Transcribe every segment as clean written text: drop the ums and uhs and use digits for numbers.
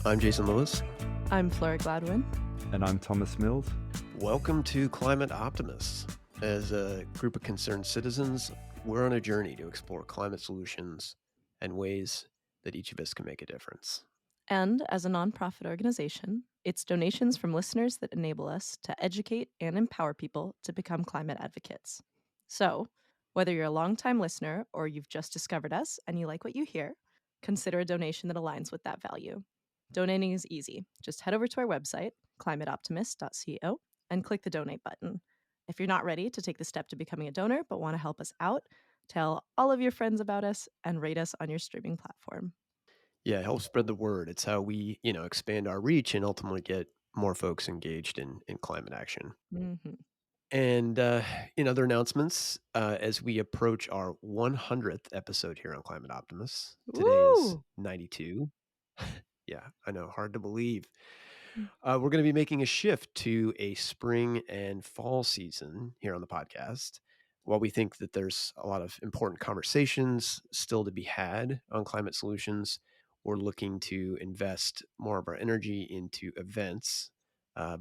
I'm Jason Lewis. I'm Flora Gladwin. And I'm Thomas Mills. Welcome to Climate Optimists. As a group of concerned citizens, we're on a journey to explore climate solutions and ways that each of us can make a difference. And as a nonprofit organization, it's donations from listeners that enable us to educate and empower people to become climate advocates. So, whether you're a longtime listener or you've just discovered us and you like what you hear, consider a donation that aligns with that value. Donating is easy. Just head over to our website, climateoptimist.co, and click the donate button. If you're not ready to take the step to becoming a donor but want to help us out, tell all of your friends about us and rate us on your streaming platform. Yeah, help spread the word. It's how we, expand our reach and ultimately get more folks engaged in climate action. Mm-hmm. And in other announcements, as we approach our 100th episode here on Climate Optimists, today is 92. Yeah, I know, hard to believe. We're going to be making a shift to a spring and fall season here on the podcast. While we think that there's a lot of important conversations still to be had on climate solutions, we're looking to invest more of our energy into events,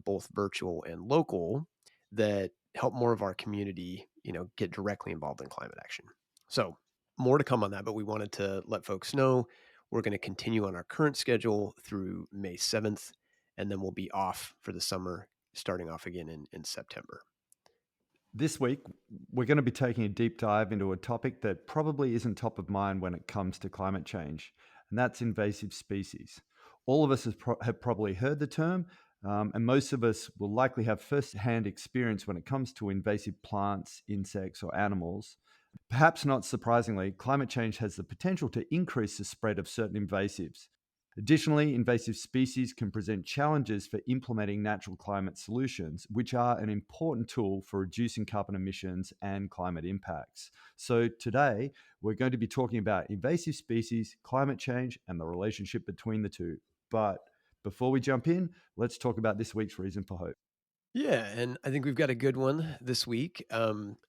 both virtual and local, that help more of our community, get directly involved in climate action. So more to come on that, but we wanted to let folks know we're going to continue on our current schedule through May 7th, and then we'll be off for the summer, starting off again in September. This week, we're going to be taking a deep dive into a topic that probably isn't top of mind when it comes to climate change, and that's invasive species. All of us have probably heard the term, and most of us will likely have first-hand experience when it comes to invasive plants, insects, or animals. Perhaps not surprisingly, climate change has the potential to increase the spread of certain invasives. Additionally, invasive species can present challenges for implementing natural climate solutions, which are an important tool for reducing carbon emissions and climate impacts. So today, we're going to be talking about invasive species, climate change, and the relationship between the two. But before we jump in, let's talk about this week's Reason for Hope. Yeah, and I think we've got a good one this week.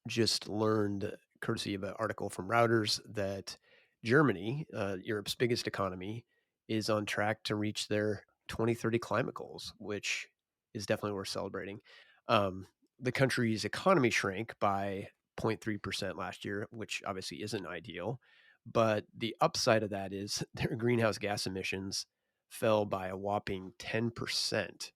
Just learned, courtesy of an article from Reuters, that Germany, Europe's biggest economy, is on track to reach their 2030 climate goals, which is definitely worth celebrating. The country's economy shrank by 0.3% last year, which obviously isn't ideal. But the upside of that is their greenhouse gas emissions fell by a whopping 10%.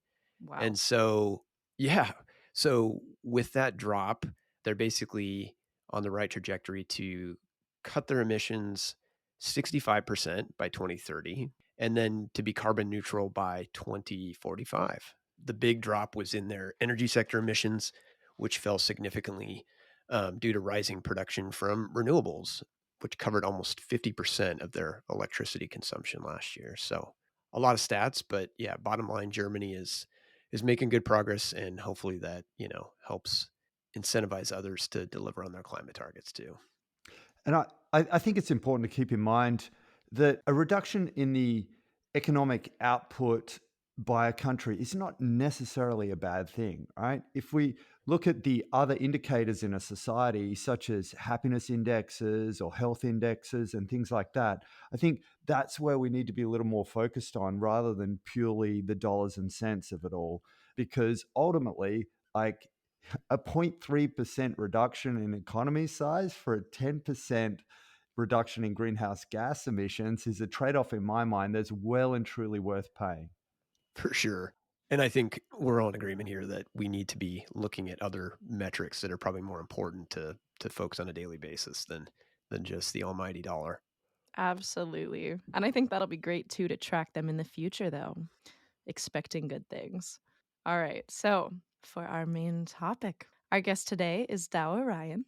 Wow. And so, yeah. So with that drop, they're basically on the right trajectory to cut their emissions 65% by 2030, and then to be carbon neutral by 2045. The big drop was in their energy sector emissions, which fell significantly due to rising production from renewables, which covered almost 50% of their electricity consumption last year. So a lot of stats, but yeah, bottom line, Germany is making good progress, and hopefully that, helps incentivize others to deliver on their climate targets too. And I think it's important to keep in mind that a reduction in the economic output by a country is not necessarily a bad thing, right? If we look at the other indicators in a society, such as happiness indexes or health indexes and things like that, I think that's where we need to be a little more focused on rather than purely the dollars and cents of it all. Because ultimately, like, a 0.3% reduction in economy size for a 10% reduction in greenhouse gas emissions is a trade-off in my mind that's well and truly worth paying. For sure. And I think we're all in agreement here that we need to be looking at other metrics that are probably more important to folks on a daily basis than just the almighty dollar. Absolutely. And I think that'll be great too to track them in the future, though. Expecting good things. All right. So, for our main topic, our guest today is Tao Orion.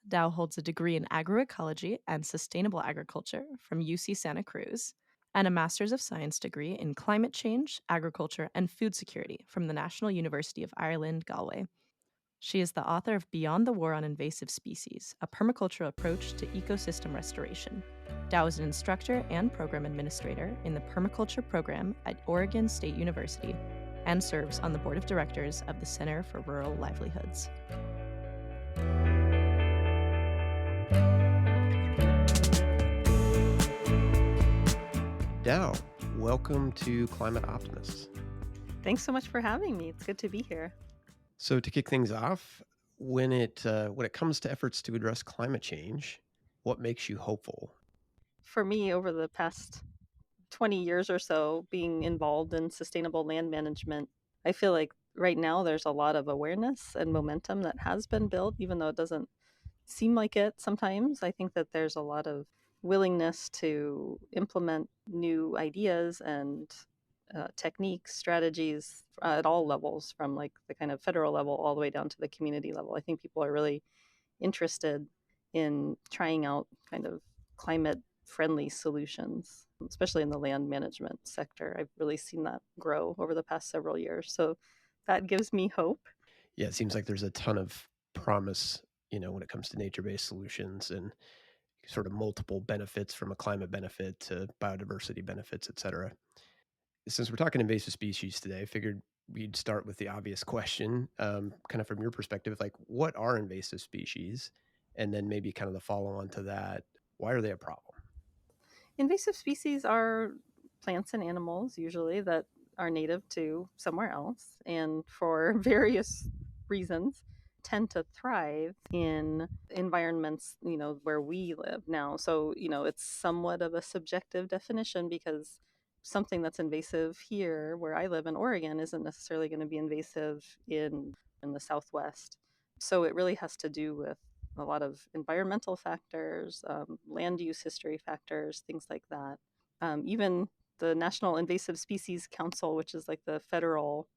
Tao holds a degree in agroecology and sustainable agriculture from UC Santa Cruz and a Master's of Science degree in climate change, agriculture, and food security from the National University of Ireland, Galway. She is the author of Beyond the War on Invasive Species, a permacultural approach to ecosystem restoration. Tao is an instructor and program administrator in the permaculture program at Oregon State University and serves on the board of directors of the Center for Rural Livelihoods. Tao, welcome to Climate Optimists. Thanks so much for having me. It's good to be here. So to kick things off, when it comes to efforts to address climate change, what makes you hopeful? For me, over the past 20 years or so, being involved in sustainable land management, I feel like right now there's a lot of awareness and momentum that has been built, even though it doesn't seem like it sometimes. I think that there's a lot of willingness to implement new ideas and techniques, strategies at all levels, from like the kind of federal level all the way down to the community level. I think people are really interested in trying out kind of climate friendly solutions, especially in the land management sector. I've really seen that grow over the past several years. So that gives me hope. Yeah, it seems like there's a ton of promise, when it comes to nature-based solutions and sort of multiple benefits, from a climate benefit to biodiversity benefits, et cetera. Since we're talking invasive species today, I figured we'd start with the obvious question, kind of from your perspective, like what are invasive species? And then maybe kind of the follow on to that, why are they a problem? Invasive species are plants and animals, usually, that are native to somewhere else, and for various reasons tend to thrive in environments, where we live now. So, it's somewhat of a subjective definition, because something that's invasive here where I live in Oregon isn't necessarily going to be invasive in the Southwest. So it really has to do with a lot of environmental factors, land use history factors, things like that. Even the National Invasive Species Council, which is like the federal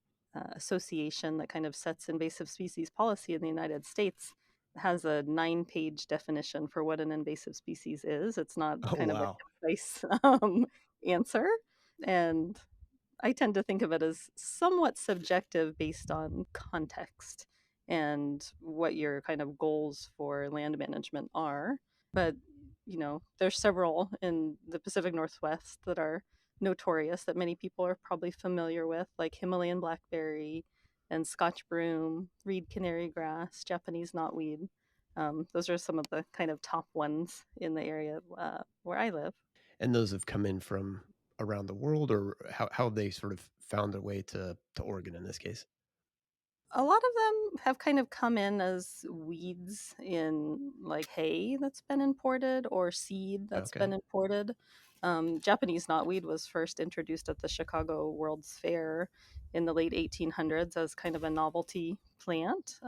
association that kind of sets invasive species policy in the United States, has a 9-page definition for what an invasive species is. It's not Oh, kind of a wow. concise answer. And I tend to think of it as somewhat subjective based on context and what your kind of goals for land management are. But, there's several in the Pacific Northwest that are notorious that many people are probably familiar with, like Himalayan blackberry and Scotch broom, reed canary grass, Japanese knotweed. Those are some of the kind of top ones in the area where I live. And those have come in from around the world, or how have they sort of found their way to Oregon in this case? A lot of them have kind of come in as weeds in like hay that's been imported or seed that's Okay. been imported. Japanese knotweed was first introduced at the Chicago World's Fair in the late 1800s as kind of a novelty plant,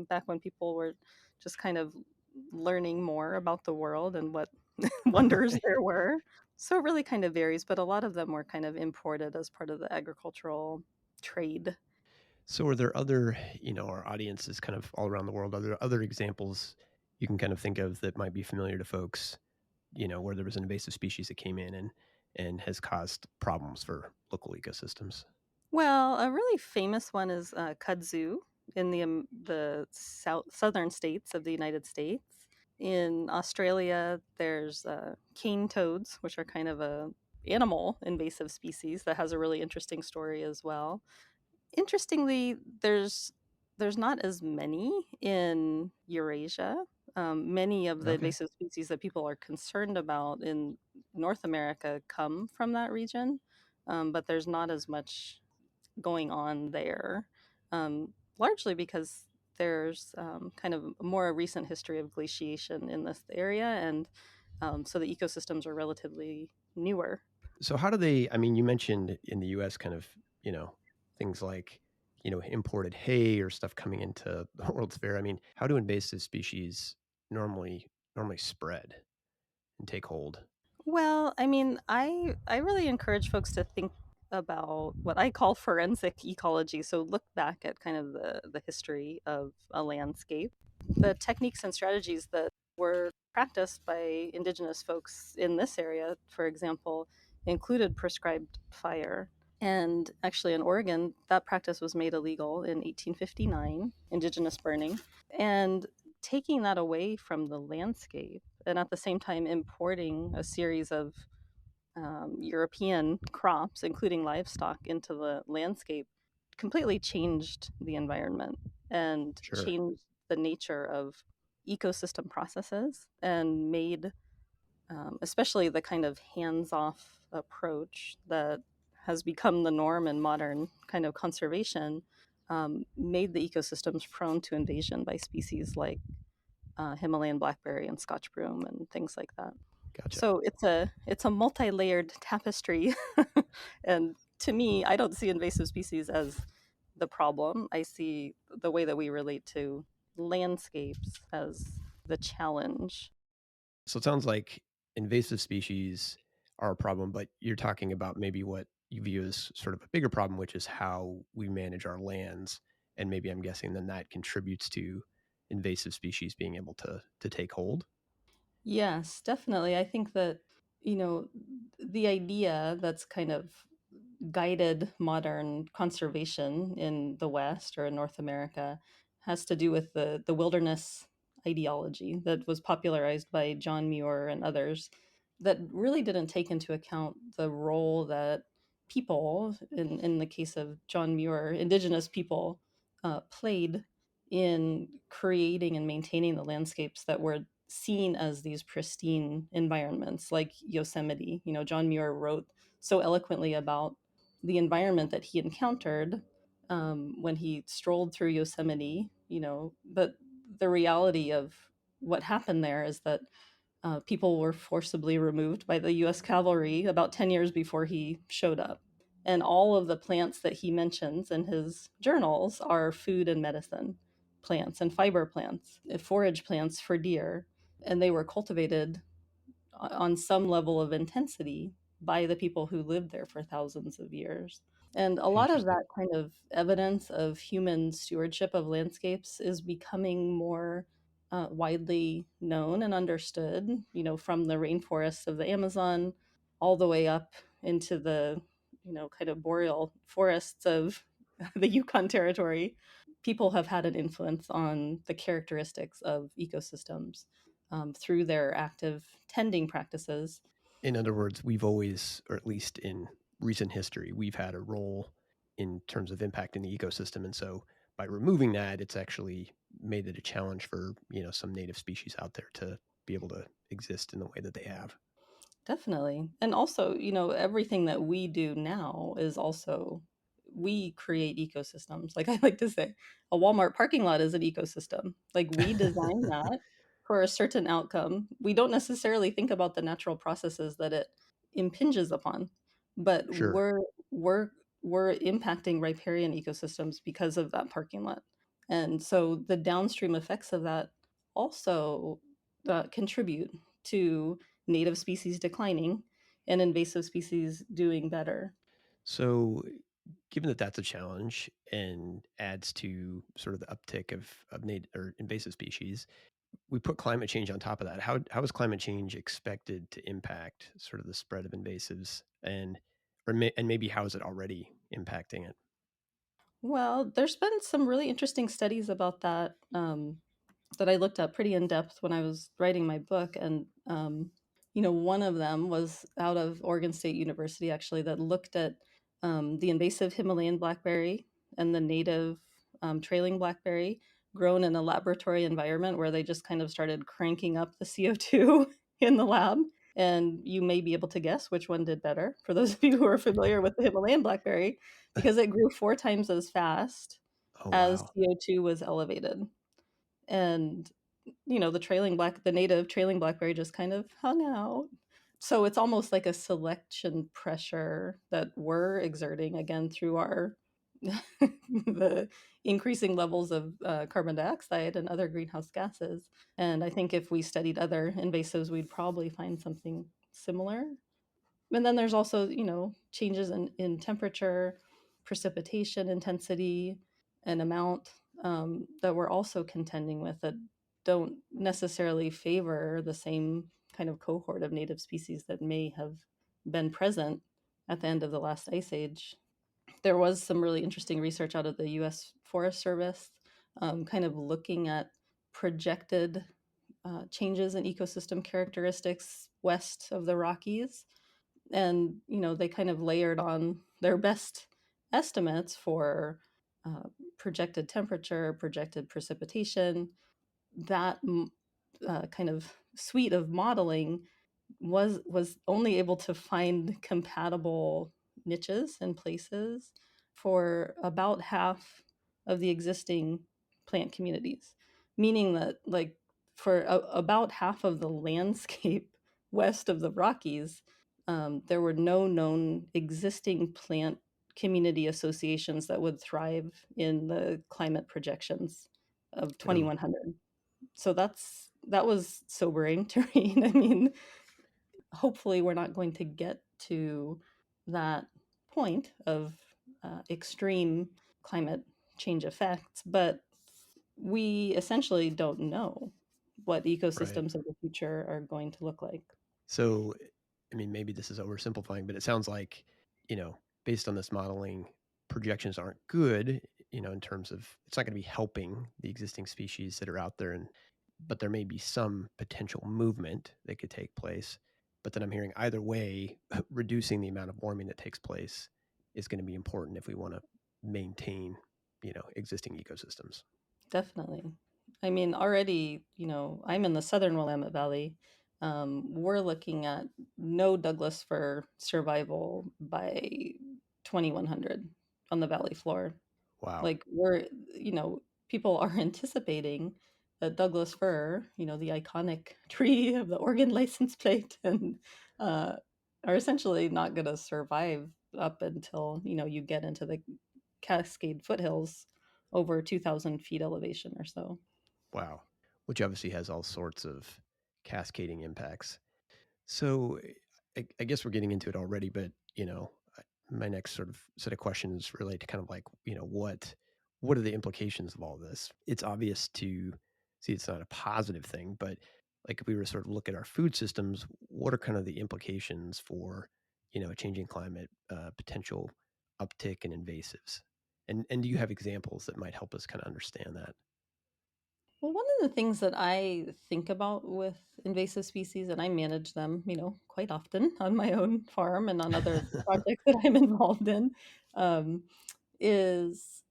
back when people were just kind of learning more about the world and what wonders Right. there were. So it really kind of varies, but a lot of them were kind of imported as part of the agricultural trade. So are there other, our audience is kind of all around the world, are there other examples you can kind of think of that might be familiar to folks, where there was an invasive species that came in and has caused problems for local ecosystems? Well, a really famous one is kudzu in the southern states of the United States. In Australia, there's cane toads, which are kind of a animal invasive species that has a really interesting story as well. Interestingly, there's not as many in Eurasia. Many of the Okay. invasive species that people are concerned about in North America come from that region, but there's not as much going on there, largely because there's kind of a more recent history of glaciation in this area, and so the ecosystems are relatively newer. So how do they, I mean, you mentioned in the US kind of, you know, things like, imported hay or stuff coming into the World's Fair. I mean, how do invasive species normally spread and take hold? Well, I mean, I really encourage folks to think about what I call forensic ecology. So look back at kind of the history of a landscape, the techniques and strategies that were practiced by indigenous folks in this area, for example, included prescribed fire. And actually, in Oregon, that practice was made illegal in 1859, indigenous burning. And taking that away from the landscape, and at the same time importing a series of European crops, including livestock, into the landscape, completely changed the environment and Sure. changed the nature of ecosystem processes, and made especially the kind of hands-off approach that has become the norm in modern kind of conservation, made the ecosystems prone to invasion by species like Himalayan blackberry and Scotch broom and things like that. Gotcha. So it's a multi-layered tapestry, and to me, I don't see invasive species as the problem. I see the way that we relate to landscapes as the challenge. So it sounds like invasive species are a problem, but you're talking about maybe what you view as sort of a bigger problem, which is how we manage our lands. And maybe I'm guessing then that contributes to invasive species being able to take hold. Yes, definitely. I think that, you know, the idea that's kind of guided modern conservation in the West or in North America has to do with the wilderness ideology that was popularized by John Muir and others that really didn't take into account the role that people, in the case of John Muir, indigenous people, played in creating and maintaining the landscapes that were seen as these pristine environments like Yosemite. You know, John Muir wrote so eloquently about the environment that he encountered when he strolled through Yosemite, but the reality of what happened there is that people were forcibly removed by the US cavalry about 10 years before he showed up. And all of the plants that he mentions in his journals are food and medicine plants and fiber plants, forage plants for deer. And they were cultivated on some level of intensity by the people who lived there for thousands of years. And a lot of Interesting. that kind of evidence of human stewardship of landscapes is becoming more widely known and understood, from the rainforests of the Amazon all the way up into the, kind of boreal forests of the Yukon Territory. People have had an influence on the characteristics of ecosystems through their active tending practices. In other words, we've always, or at least in recent history, we've had a role in terms of impacting the ecosystem. And so by removing that, it's actually made it a challenge for, some native species out there to be able to exist in the way that they have. Definitely. And also, everything that we do now is also, we create ecosystems. Like I like to say, a Walmart parking lot is an ecosystem. Like we design that for a certain outcome. We don't necessarily think about the natural processes that it impinges upon, but Sure. we're impacting riparian ecosystems because of that parking lot. And so the downstream effects of that also contribute to native species declining and invasive species doing better. So, given that that's a challenge and adds to sort of the uptick of native or invasive species, we put climate change on top of that. How is climate change expected to impact sort of the spread of invasives, and maybe how is it already impacting it? Well, there's been some really interesting studies about that that I looked up pretty in depth when I was writing my book. And, one of them was out of Oregon State University, actually, that looked at the invasive Himalayan blackberry and the native trailing blackberry grown in a laboratory environment where they just kind of started cranking up the CO2 in the lab. And you may be able to guess which one did better for those of you who are familiar with the Himalayan blackberry, because it grew 4 times as fast Oh as wow. CO2 was elevated. And the native trailing blackberry just kind of hung out. So it's almost like a selection pressure that we're exerting again through our the increasing levels of carbon dioxide and other greenhouse gases. And I think if we studied other invasives, we'd probably find something similar. And then there's also, changes in temperature, precipitation intensity, and amount that we're also contending with that don't necessarily favor the same kind of cohort of native species that may have been present at the end of the last ice age. There was some really interesting research out of the US Forest Service, kind of looking at projected changes in ecosystem characteristics west of the Rockies. And they kind of layered on their best estimates for projected temperature, projected precipitation. That kind of suite of modeling was only able to find compatible niches and places for about half of the existing plant communities, meaning that like for about half of the landscape west of the Rockies, there were no known existing plant community associations that would thrive in the climate projections of Oh, 2100. So that was sobering to read. I mean, hopefully we're not going to get to that point of extreme climate change effects, but we essentially don't know what right. ecosystems of the future are going to look like. So, I mean, maybe this is oversimplifying, but it sounds like, you know, based on this modeling, projections aren't good, in terms of it's not going to be helping the existing species that are out there, but there may be some potential movement that could take place. But then I'm hearing either way, reducing the amount of warming that takes place is going to be important if we want to maintain, existing ecosystems. Definitely. I mean, already, I'm in the southern Willamette Valley. We're looking at no Douglas fir survival by 2100 on the valley floor. Wow. Like you know, people are anticipating that Douglas fir, the iconic tree of the Oregon license plate, and uh, are essentially not going to survive up until, you get into the Cascade foothills over 2,000 feet elevation or so. Wow. Which obviously has all sorts of cascading impacts. So I guess we're getting into it already, but my next sort of set of questions relate to kind of like what are the implications of all this? It's obvious to see it's not a positive thing, but like if we were to sort of look at our food systems, what are kind of the implications for a changing climate, potential uptick in invasives? And do you have examples that might help us kind of understand that? Well, one of the things that I think about with invasive species, and I manage them, quite often on my own farm and on other projects that I'm involved in, um, is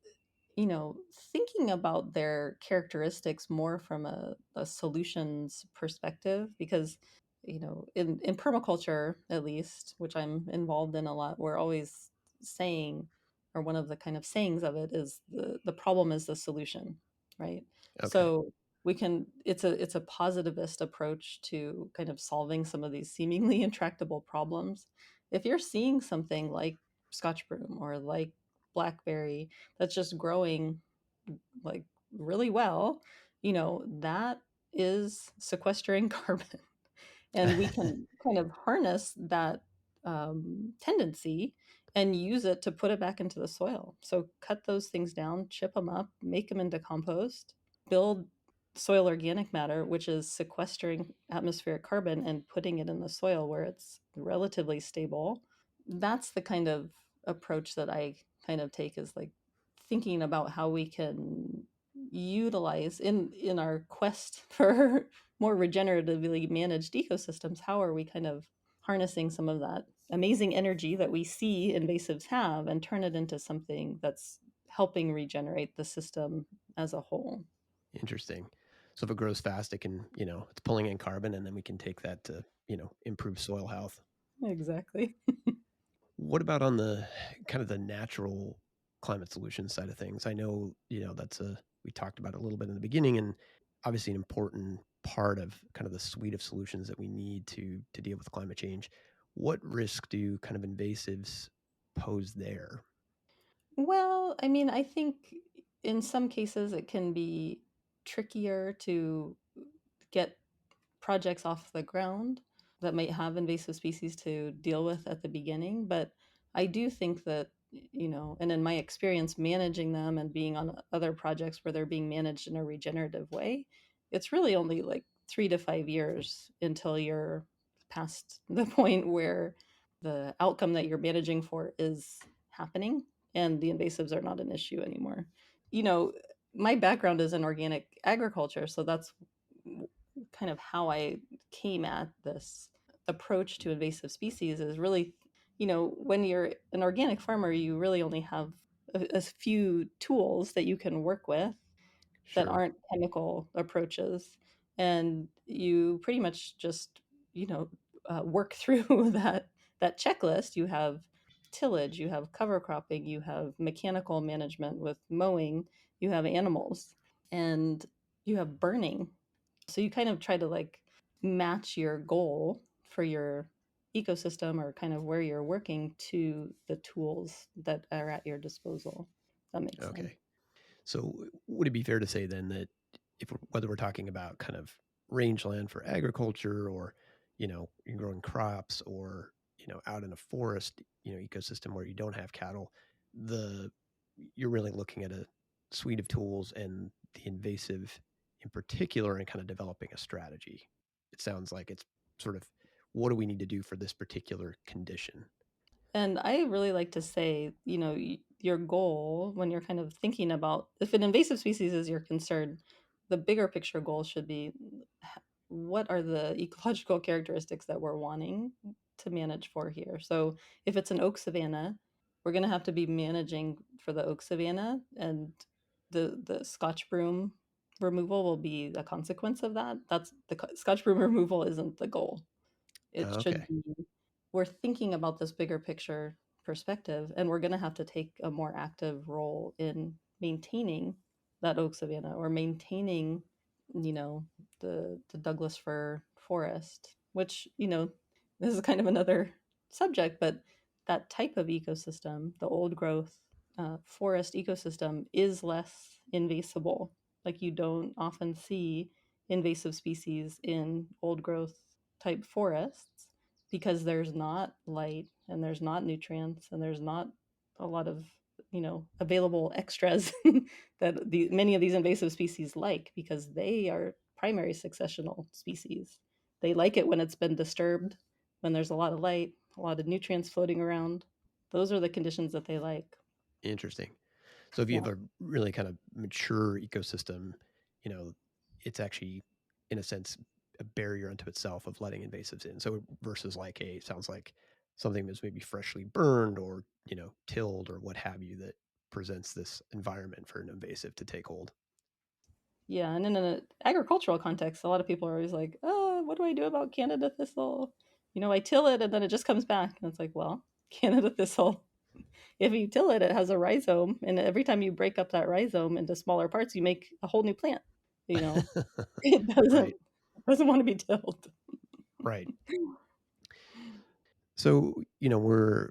thinking about their characteristics more from a solutions perspective, because, in permaculture, at least, which I'm involved in a lot, we're always saying, or one of the kind of sayings of it is the problem is the solution, right? Okay. So it's a positivist approach to kind of solving some of these seemingly intractable problems. If you're seeing something like Scotch broom or like blackberry that's just growing like really well, that is sequestering carbon. And we can kind of harness that tendency and use it to put it back into the soil. So cut those things down, chip them up, make them into compost, build soil organic matter, which is sequestering atmospheric carbon and putting it in the soil where it's relatively stable. That's the kind of approach that I kind of take, is like thinking about how we can utilize in our quest for more regeneratively managed ecosystems. How are we kind of harnessing some of that amazing energy that we see invasives have and turn it into something that's helping regenerate the system as a whole? Interesting. So if it grows fast, it can, it's pulling in carbon, and then we can take that to, improve soil health. Exactly. What about on the kind of the natural climate solution side of things? I know, we talked about it a little bit in the beginning, and obviously an important part of kind of the suite of solutions that we need to deal with climate change. What risk do kind of invasives pose there? Well, I mean, I think in some cases it can be trickier to get projects off the ground that might have invasive species to deal with at the beginning. But I do think that, and in my experience managing them and being on other projects where they're being managed in a regenerative way, it's really only like 3 to 5 years until you're past the point where the outcome that you're managing for is happening and the invasives are not an issue anymore. You know, my background is in organic agriculture, so that's kind of how I came at this approach to invasive species. Is really, when you're an organic farmer, you really only have a few tools that you can work with that Sure. aren't chemical approaches. And you pretty much just, you know, work through that checklist. You have tillage, you have cover cropping, you have mechanical management with mowing, you have animals, and you have burning. So you kind of try to like match your goal for your ecosystem or kind of where you're working to the tools that are at your disposal. That makes sense. Okay. So would it be fair to say then that whether we're talking about kind of rangeland for agriculture, or you're growing crops, or out in a forest ecosystem where you don't have cattle, the you're really looking at a suite of tools, and the invasive in particular, and kind of developing a strategy? It sounds like it's sort of, what do we need to do for this particular condition? And I really like to say, your goal when you're kind of thinking about if an invasive species is your concern, the bigger picture goal should be what are the ecological characteristics that we're wanting to manage for here. So if it's an oak savanna, we're going to have to be managing for the oak savanna, and the Scotch broom removal will be a consequence of that. That's Scotch broom removal isn't the goal. It should Okay. be we're thinking about this bigger picture perspective, and we're going to have to take a more active role in maintaining that oak savanna or maintaining, you know, the Douglas fir forest, which, this is kind of another subject, but that type of ecosystem, the old growth forest ecosystem, is less invasible. Like you don't often see invasive species in old growth type forests because there's not light and there's not nutrients and there's not a lot of available extras that many of these invasive species like, because they are primary successional species. They like it when it's been disturbed, when there's a lot of light, a lot of nutrients floating around. Those are the conditions that they like. Interesting. So if you Yeah. have a really kind of mature ecosystem, it's actually, in a sense, a barrier unto itself of letting invasives in. So versus like sounds like something that's maybe freshly burned, or tilled, or what have you, that presents this environment for an invasive to take hold. Yeah, and in an agricultural context, a lot of people are always like, "Oh, what do I do about Canada thistle? I till it and then it just comes back." And it's like, well, Canada thistle, if you till it, it has a rhizome, and every time you break up that rhizome into smaller parts, you make a whole new plant. You know, it Right. doesn't want to be tilled. Right. So, we're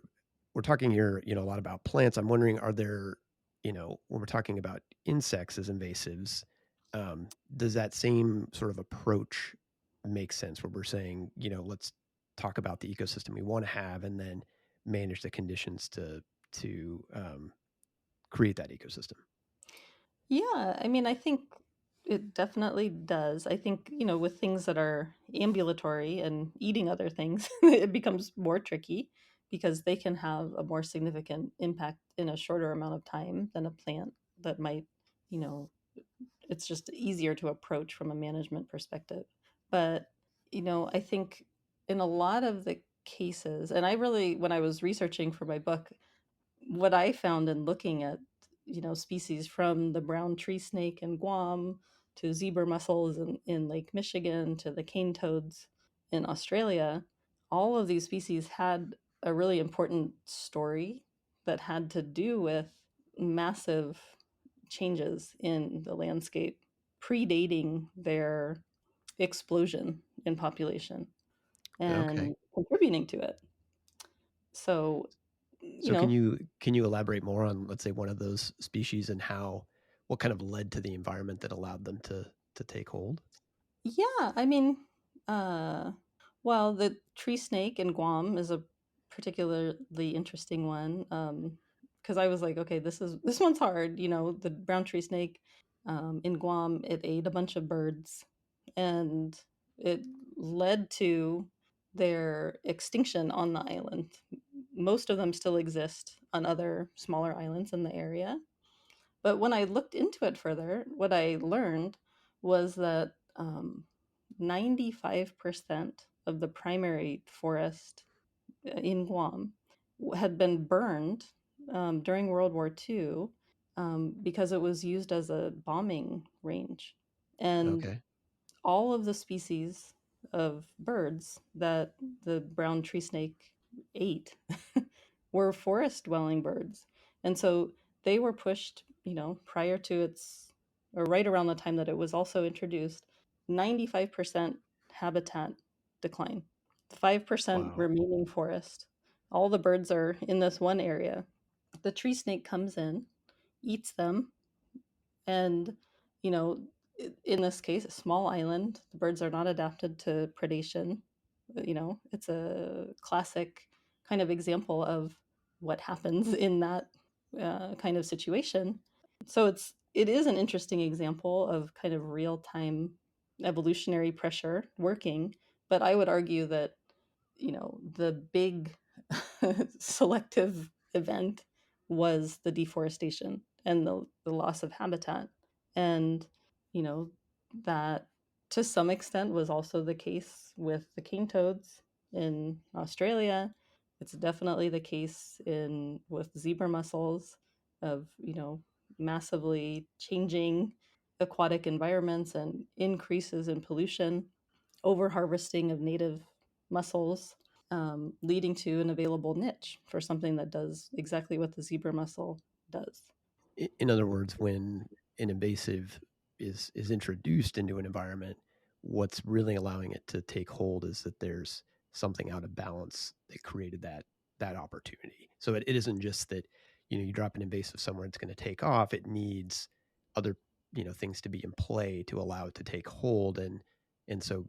talking here, a lot about plants. I'm wondering, are there, when we're talking about insects as invasives, does that same sort of approach make sense, where we're saying, let's talk about the ecosystem we want to have, and then manage the conditions to create that ecosystem? Yeah, I mean, I think it definitely does. I think, with things that are ambulatory and eating other things, it becomes more tricky because they can have a more significant impact in a shorter amount of time than a plant that might, you know, it's just easier to approach from a management perspective. But, I think in a lot of the cases, and I really, when I was researching for my book, what I found in looking at, species from the brown tree snake in Guam to zebra mussels in Lake Michigan to the cane toads in Australia, all of these species had a really important story that had to do with massive changes in the landscape predating their explosion in population Okay. and contributing to it. So, you So can know, you elaborate more on, let's say, one of those species, and what kind of led to the environment that allowed them to take hold? yeah, I mean, uh, well, the tree snake in Guam is a particularly interesting one, because I was like, okay, this one's hard. The brown tree snake in Guam, it ate a bunch of birds, and it led to their extinction on the island. Most of them still exist on other smaller islands in the area. But when I looked into it further, what I learned was that 95% of the primary forest in Guam had been burned during World War II because it was used as a bombing range. And Okay. all of the species of birds that the brown tree snake ate were forest dwelling birds. And so they were pushed, prior to its, or right around the time that it was also introduced, 95% habitat decline, 5% Wow. remaining forest. All the birds are in this one area. The tree snake comes in, eats them, and, you know, in this case, a small island, the birds are not adapted to predation. It's a classic kind of example of what happens in that kind of situation. So it is an interesting example of kind of real time evolutionary pressure working, but I would argue that the big selective event was the deforestation and the loss of habitat. And, you know, that to some extent was also the case with the cane toads in Australia. It's definitely the case in with zebra mussels of, massively changing aquatic environments and increases in pollution, over harvesting of native mussels, leading to an available niche for something that does exactly what the zebra mussel does. In other words, when an invasive is introduced into an environment, what's really allowing it to take hold is that there's something out of balance that created that opportunity. So it isn't just that you drop an invasive somewhere, it's going to take off. It needs other things to be in play to allow it to take hold, and so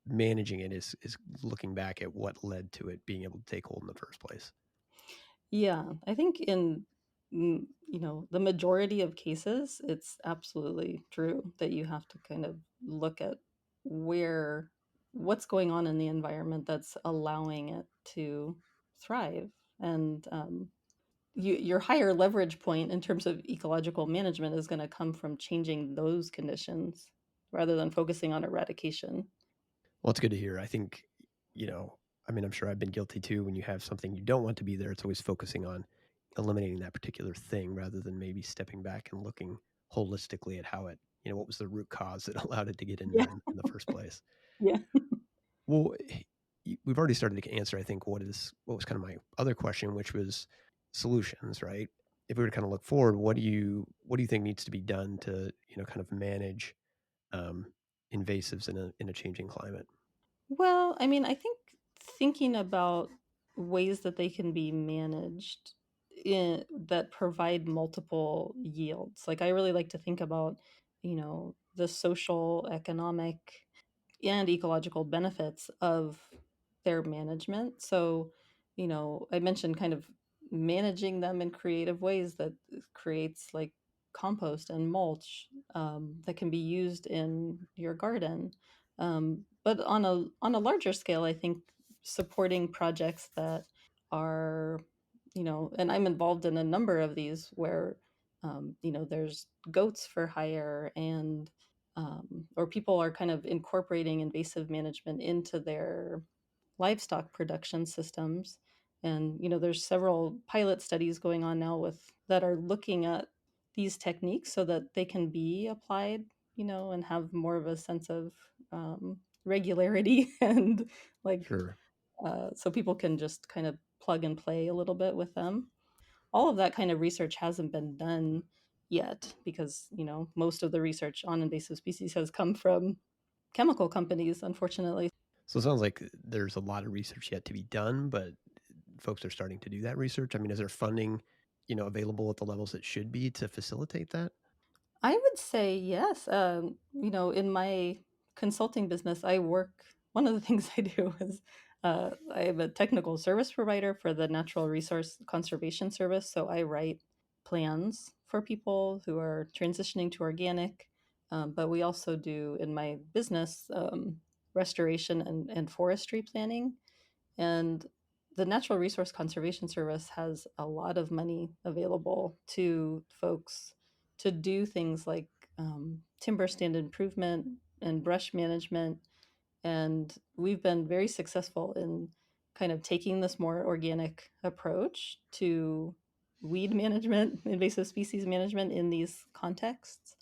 managing it is looking back at what led to it being able to take hold in the first place. Yeah, I think in the majority of cases, it's absolutely true that you have to kind of look at what's going on in the environment that's allowing it to thrive. And your higher leverage point in terms of ecological management is going to come from changing those conditions rather than focusing on eradication. Well, it's good to hear. I think, I mean, I'm sure I've been guilty too. When you have something you don't want to be there, it's always focusing on eliminating that particular thing rather than maybe stepping back and looking holistically at how what was the root cause that allowed it to get in Yeah, there in the first place. yeah. Well, we've already started to answer, I think, what was kind of my other question, which was solutions, right? If we were to kind of look forward, what do you think needs to be done to, kind of manage um, invasives in a changing climate? Well, I mean, I think thinking about ways that they can be managed that provide multiple yields. Like I really like to think about, the social, economic, and ecological benefits of their management. So, I mentioned kind of managing them in creative ways that creates like compost and mulch that can be used in your garden. But on a larger scale, I think supporting projects that are, and I'm involved in a number of these where, there's goats for hire and or people are kind of incorporating invasive management into their livestock production systems. And there's several pilot studies going on now with that are looking at these techniques so that they can be applied, and have more of a sense of regularity and like Sure. so people can just kind of plug and play a little bit with them. All of that kind of research hasn't been done yet because most of the research on invasive species has come from chemical companies, unfortunately. So it sounds like there's a lot of research yet to be done, but folks are starting to do that research. I mean, is there funding, available at the levels it should be to facilitate that? I would say yes. In my consulting business, I work. One of the things I do is I am a technical service provider for the Natural Resource Conservation Service. So I write plans for people who are transitioning to organic. But we also do in my business restoration and forestry planning. And the Natural Resource Conservation Service has a lot of money available to folks to do things like timber stand improvement and brush management. And we've been very successful in kind of taking this more organic approach to weed management, invasive species management in these contexts,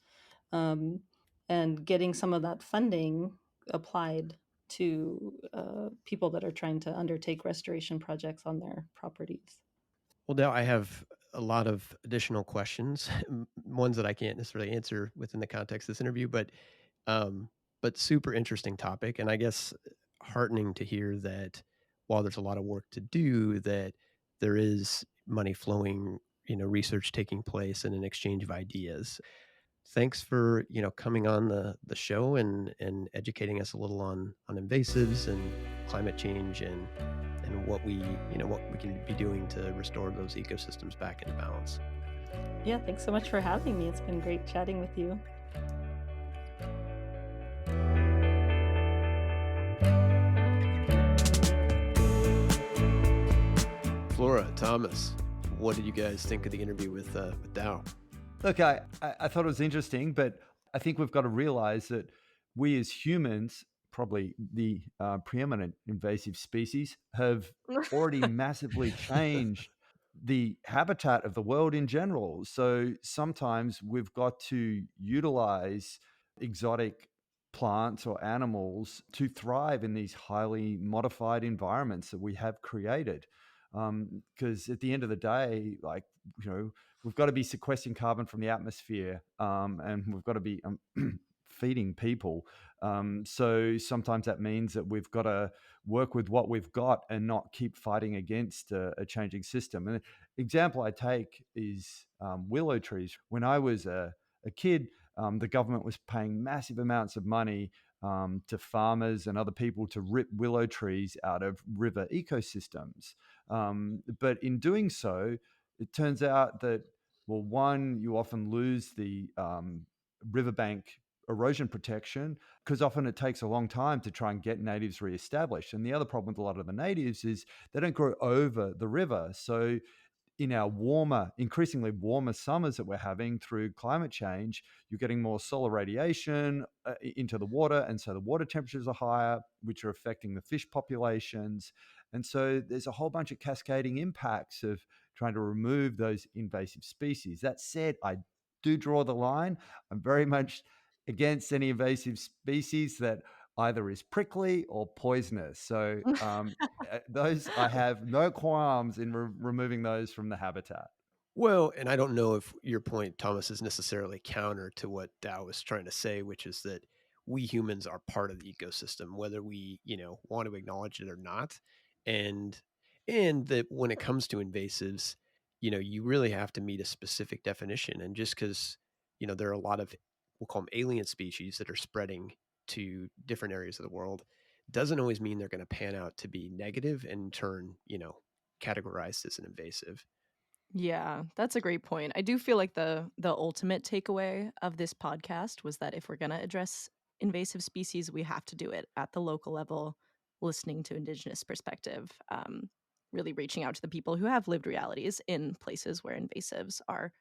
um, and getting some of that funding applied to people that are trying to undertake restoration projects on their properties. Well, now I have a lot of additional questions, ones that I can't necessarily answer within the context of this interview, um, but super interesting topic, and I guess heartening to hear that while there's a lot of work to do, that there is money flowing, research taking place, and an exchange of ideas. Thanks for coming on the show and educating us a little on invasives and climate change and what we can be doing to restore those ecosystems back into balance. Yeah, thanks so much for having me. It's been great chatting with you. Flora, Thomas, what did you guys think of the interview with Tao? Look, I thought it was interesting, but I think we've got to realize that we as humans, probably the preeminent invasive species, have already massively changed the habitat of the world in general. So sometimes we've got to utilize exotic plants or animals to thrive in these highly modified environments that we have created. Because at the end of the day, like, we've got to be sequestering carbon from the atmosphere, and we've got to be feeding people. So sometimes that means that we've got to work with what we've got and not keep fighting against a changing system. And an example I take is willow trees. When I was a kid, the government was paying massive amounts of money to farmers and other people to rip willow trees out of river ecosystems. But in doing so, it turns out that, well, one, you often lose the riverbank erosion protection because often it takes a long time to try and get natives reestablished. And the other problem with a lot of the natives is they don't grow over the river. So in our increasingly warmer summers that we're having through climate change, you're getting more solar radiation into the water. And so the water temperatures are higher, which are affecting the fish populations. And so there's a whole bunch of cascading impacts of trying to remove those invasive species. That said, I do draw the line. I'm very much against any invasive species that either is prickly or poisonous. So those, I have no qualms in removing those from the habitat. Well, and I don't know if your point, Thomas, is necessarily counter to what Dow was trying to say, which is that we humans are part of the ecosystem, whether we, want to acknowledge it or not. And that when it comes to invasives, you really have to meet a specific definition. And just because, there are a lot of, we'll call them alien species that are spreading to different areas of the world, doesn't always mean they're going to pan out to be negative and turn, categorized as an invasive. Yeah, that's a great point. I do feel like the ultimate takeaway of this podcast was that if we're going to address invasive species, we have to do it at the local level, listening to indigenous perspective, really reaching out to the people who have lived realities in places where invasives are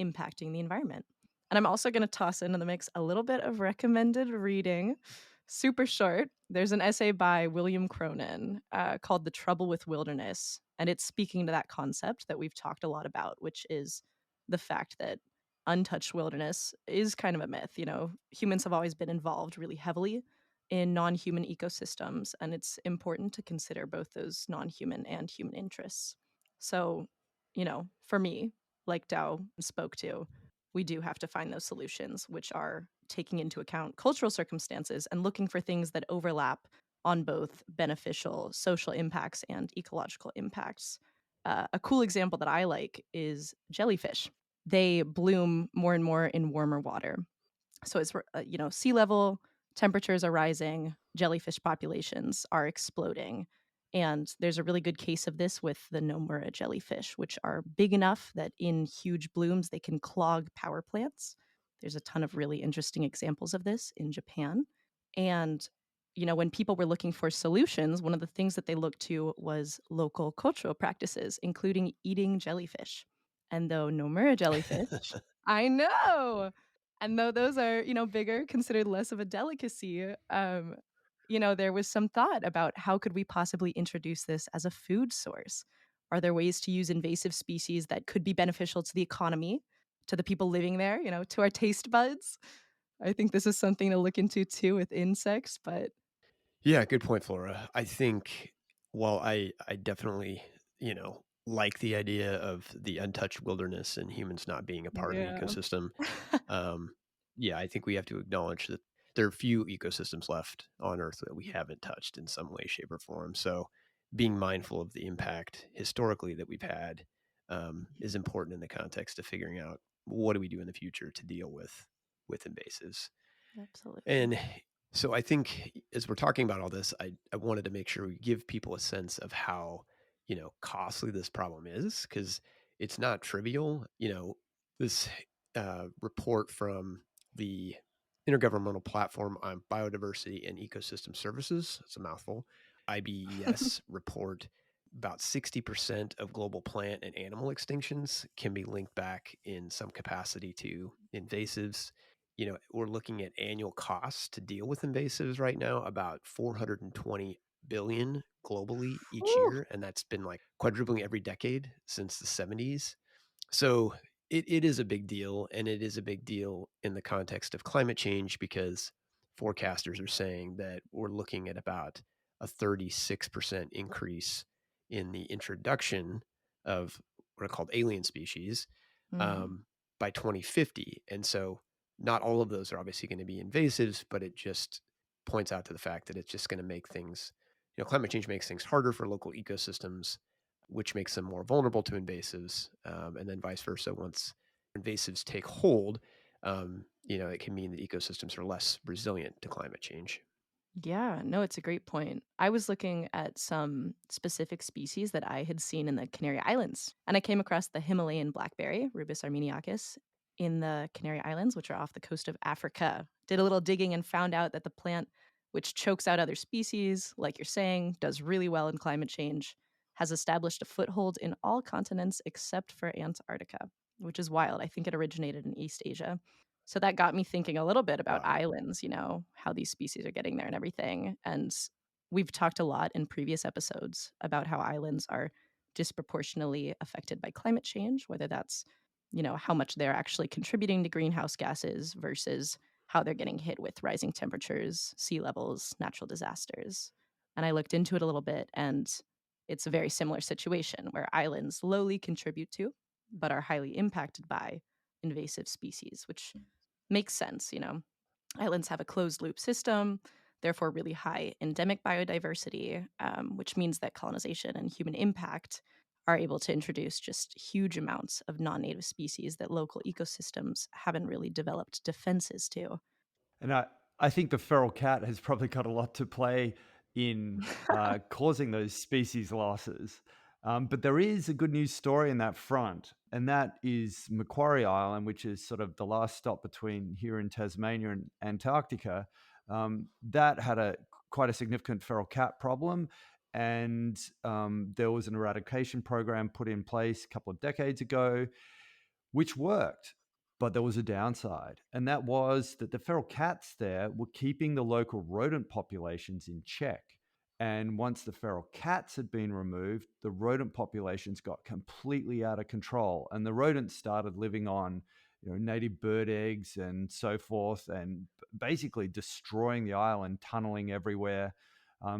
impacting the environment. And I'm also going to toss into the mix a little bit of recommended reading. Super short. There's an essay by William Cronin called The Trouble with Wilderness. And it's speaking to that concept that we've talked a lot about, which is the fact that untouched wilderness is kind of a myth. Humans have always been involved really heavily in non human ecosystems, and it's important to consider both those non human and human interests. So, for me, like Dow spoke to, we do have to find those solutions, which are taking into account cultural circumstances and looking for things that overlap on both beneficial social impacts and ecological impacts. A cool example that I like is jellyfish. They bloom more and more in warmer water. So it's sea level temperatures are rising, jellyfish populations are exploding, and there's a really good case of this with the Nomura jellyfish, which are big enough that in huge blooms they can clog power plants. There's a ton of really interesting examples of this in Japan. And when people were looking for solutions, one of the things that they looked to was local cultural practices, including eating jellyfish. And though Nomura jellyfish, I know, and though those are, bigger, considered less of a delicacy, there was some thought about how could we possibly introduce this as a food source? Are there ways to use invasive species that could be beneficial to the economy, to the people living there, to our taste buds? I think this is something to look into too with insects, but Yeah, good point, Flora. I think while I definitely, like the idea of the untouched wilderness and humans not being a part of the Yeah. ecosystem, um, yeah, I think we have to acknowledge that there are few ecosystems left on Earth that we haven't touched in some way, shape, or form. So being mindful of the impact historically that we've had is important in the context of figuring out what do we do in the future to deal with invasives. Absolutely. And so I think as we're talking about all this, I wanted to make sure we give people a sense of how, costly this problem is, because it's not trivial. This report from the Intergovernmental Platform on Biodiversity and Ecosystem Services, it's a mouthful, IBES report, about 60% of global plant and animal extinctions can be linked back in some capacity to invasives. We're looking at annual costs to deal with invasives right now, about 420 billion globally each Woo! year. And that's been like quadrupling every decade since the 70s. So it is a big deal. And it is a big deal in the context of climate change, because forecasters are saying that we're looking at about a 36% increase in the introduction of what are called alien species Mhm. um, by 2050. And so not all of those are obviously going to be invasives, but it just points out to the fact that it's just going to make things, climate change makes things harder for local ecosystems, which makes them more vulnerable to invasives. And then vice versa, once invasives take hold, it can mean that ecosystems are less resilient to climate change. Yeah, no, it's a great point. I was looking at some specific species that I had seen in the Canary Islands, and I came across the Himalayan blackberry, Rubus armeniacus, in the Canary Islands, which are off the coast of Africa. Did a little digging and found out that the plant, which chokes out other species, like you're saying, does really well in climate change, has established a foothold in all continents except for Antarctica, which is wild. I think it originated in East Asia. So that got me thinking a little bit about Wow. islands, how these species are getting there and everything. And we've talked a lot in previous episodes about how islands are disproportionately affected by climate change, whether that's, how much they're actually contributing to greenhouse gases versus how they're getting hit with rising temperatures, sea levels, natural disasters. And I looked into it a little bit, and it's a very similar situation where islands lowly contribute to, but are highly impacted by invasive species, which makes sense. Islands have a closed loop system, therefore, really high endemic biodiversity, which means that colonization and human impact are able to introduce just huge amounts of non native species that local ecosystems haven't really developed defenses to. And I think the feral cat has probably got a lot to play in causing those species losses. But there is a good news story in that front, and that is Macquarie Island, which is sort of the last stop between here in Tasmania and Antarctica. That had quite a significant feral cat problem, and there was an eradication program put in place a couple of decades ago which worked. But there was a downside, and that was that the feral cats there were keeping the local rodent populations in check. And once the feral cats had been removed, the rodent populations got completely out of control, and the rodents started living on, native bird eggs and so forth, and basically destroying the island, tunneling everywhere.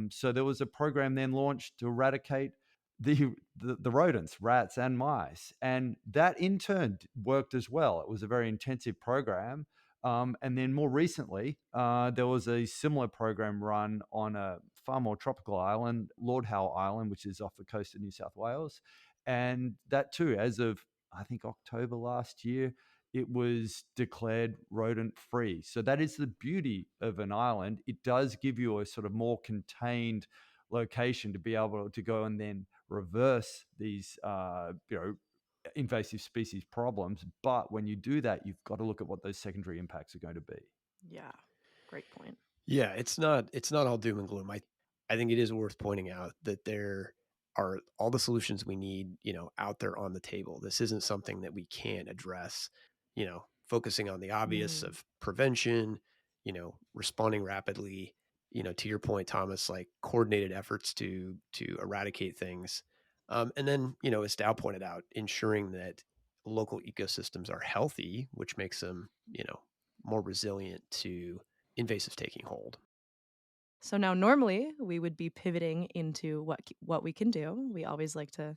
So there was a program then launched to eradicate the rodents, rats and mice, and that in turn worked as well. It was a very intensive program, and then more recently, there was a similar program run on a far more tropical island, Lord Howe Island, which is off the coast of New South Wales, and that too, as of I think October last year, it was declared rodent free. So that is the beauty of an island. It does give you a sort of more contained location to be able to go and then reverse these invasive species problems. But when you do that, you've got to look at what those secondary impacts are going to be. Yeah, great point. Yeah, it's not all doom and gloom. I think it is worth pointing out that there are all the solutions we need, out there on the table. This isn't something that we can't address, focusing on the obvious Mm. of prevention, responding rapidly, to your point, Thomas, like coordinated efforts to eradicate things. And then, as Dow pointed out, ensuring that local ecosystems are healthy, which makes them, more resilient to invasives taking hold. So now normally we would be pivoting into what we can do. We always like to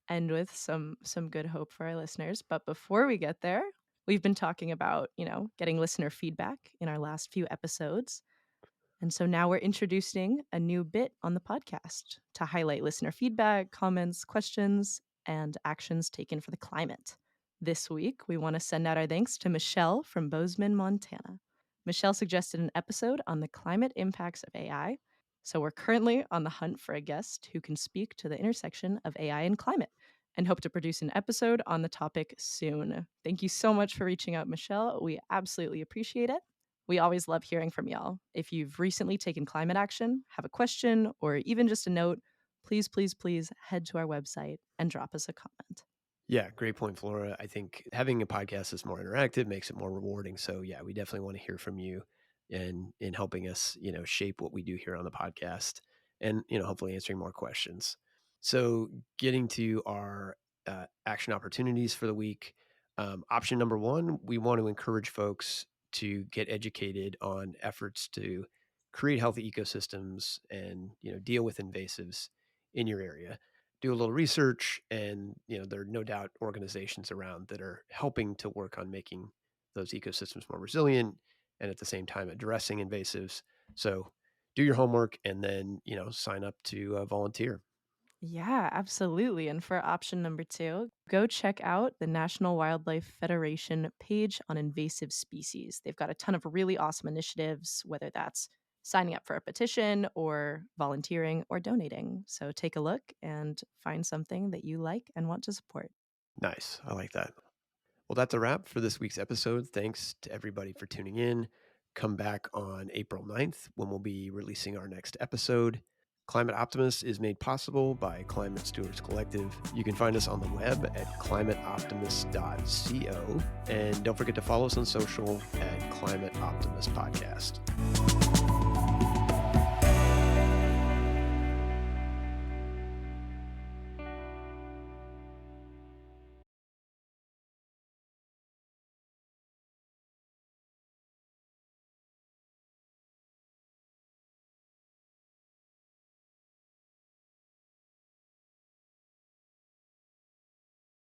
end with some good hope for our listeners, but before we get there, we've been talking about, getting listener feedback in our last few episodes. And so now we're introducing a new bit on the podcast to highlight listener feedback, comments, questions, and actions taken for the climate. This week, we want to send out our thanks to Michelle from Bozeman, Montana. Michelle suggested an episode on the climate impacts of AI. So we're currently on the hunt for a guest who can speak to the intersection of AI and climate and hope to produce an episode on the topic soon. Thank you so much for reaching out, Michelle. We absolutely appreciate it. We always love hearing from y'all. If you've recently taken climate action, have a question, or even just a note, please, please, please head to our website and drop us a comment. Yeah, great point, Flora. I think having a podcast that's more interactive makes it more rewarding. So yeah, we definitely want to hear from you in helping us, shape what we do here on the podcast and, hopefully answering more questions. So getting to our action opportunities for the week. Option number one, we want to encourage folks to get educated on efforts to create healthy ecosystems and, deal with invasives in your area. Do a little research, and there are no doubt organizations around that are helping to work on making those ecosystems more resilient and at the same time addressing invasives. So do your homework and then sign up to volunteer. Yeah, absolutely. And for option number two, go check out the National Wildlife Federation page on invasive species. They've got a ton of really awesome initiatives, whether that's signing up for a petition or volunteering or donating. So take a look and find something that you like and want to support. Nice. I like that. Well, that's a wrap for this week's episode. Thanks to everybody for tuning in. Come back on April 9th when we'll be releasing our next episode. Climate Optimists is made possible by Climate Stewards Collective. You can find us on the web at climateoptimist.co. And don't forget to follow us on social at Climate Optimist Podcast.